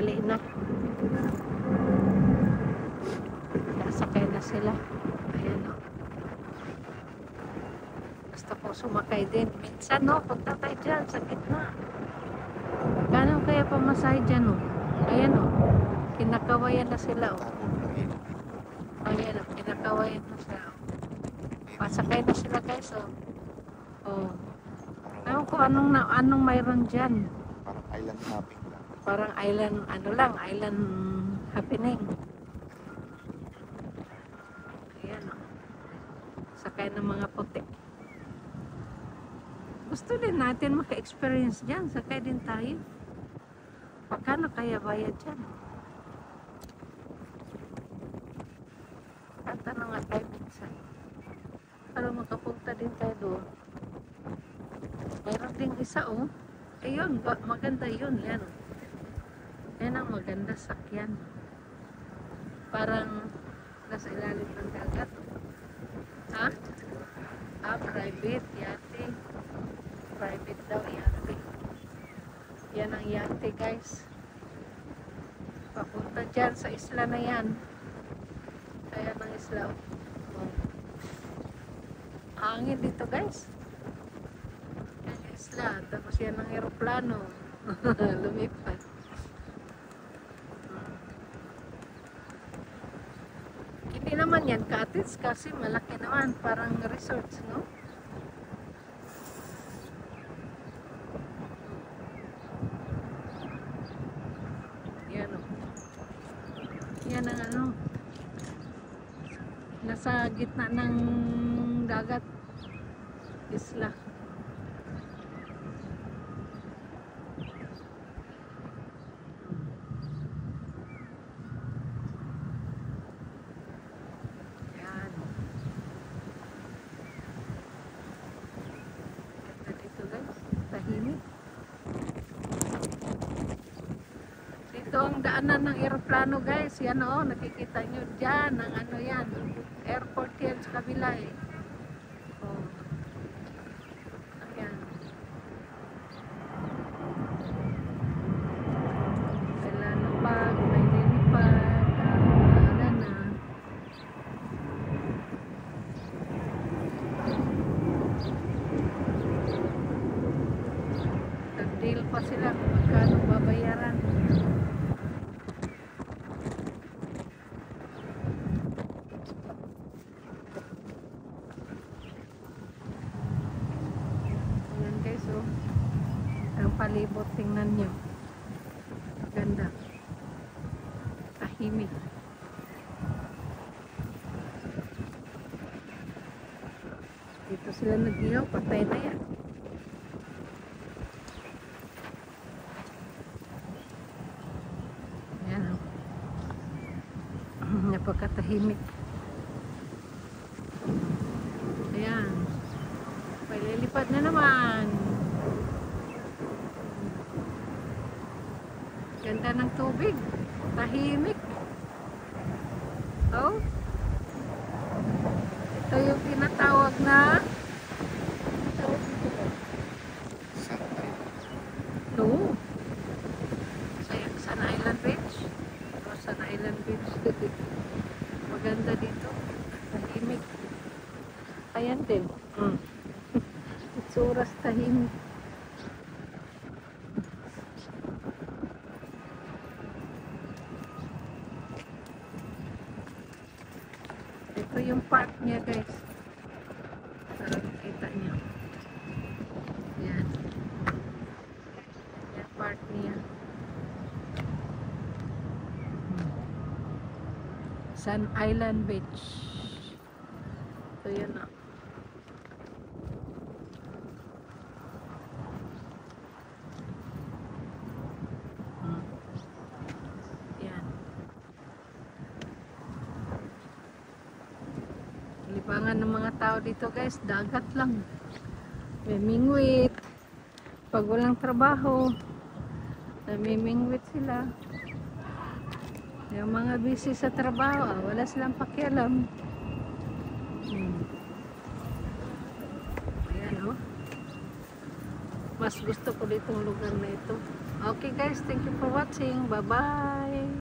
tanghali na. Nasakay na sila. Ayan o. Gusto ko sumakay din. Minsan no, punta tayo dyan sa gitna. Gano'n kaya pamasahe dyan o? Ayan o. Kinakawayan na sila o. Ayan o, kinakawayan na sila o. Pasakay na sila guys o. O. Ewan ko anong mayroon dyan. Parang island hopping lang. Parang island, ano lang, island happening. Ayan o. Sakay ng mga puti. Gusto din natin maka-experience dyan. Sakay din tayo. Pagkano kaya bayad dyan? Tatanong nga tayo minsan. Para makapunta din tayo doon. Mayroon din isa oh. Ayun, maganda yun. Yan oh. Yan ang maganda sakyan. Parang nasa ilalim ng dagat. Ha? Ah, private yate. Private daw yate. Yan ang yate guys. Papunta dyan sa isla na yan. Kaya ng isla. Oh. Hangin dito guys. Yan yung isla. Tapos yan ang aeroplano. Lumipad. Hindi naman yan cottage kasi malaki naman. Parang resorts, no? Yan o. Yan ang ano. Nasa gitna ng dagat. Isla. Yan. Ganda dito guys. Tahimik. Dito ang daanan ng aeroplano guys. Yan o. Nakikita nyo dyan. Ang ano yan. Airport yan sa kabila eh. Oh. Ayan. May lalapag, may lilipad, ano na. Nag-deal pa sila kung magkano babayaran. So, ang palibot, tingnan nyo. Ganda. Tahimik. Dito sila nag-ilaw, patay na yan. Yan o. Napakatahimik. Ayan. May lilipad na naman. Ganda ng tubig. Tahimik. Oh. Ito yung tinatawag na no. San Island Beach. O, San Island Beach. Maganda dito. Tahimik. Ayan din. Itsuras tahimik. Ito yung park niya guys. Para makita niyo. Yan. Yan park niya. San Island Beach. So yan na. Libangan ng mga tao dito guys, dagat lang. Namimingwit. Pag walang trabaho, namimingwit sila. Yung mga busy sa trabaho, wala silang pakialam. Ayan o. Mas gusto ko ditong lugar na ito. Okay guys, thank you for watching. Bye-bye!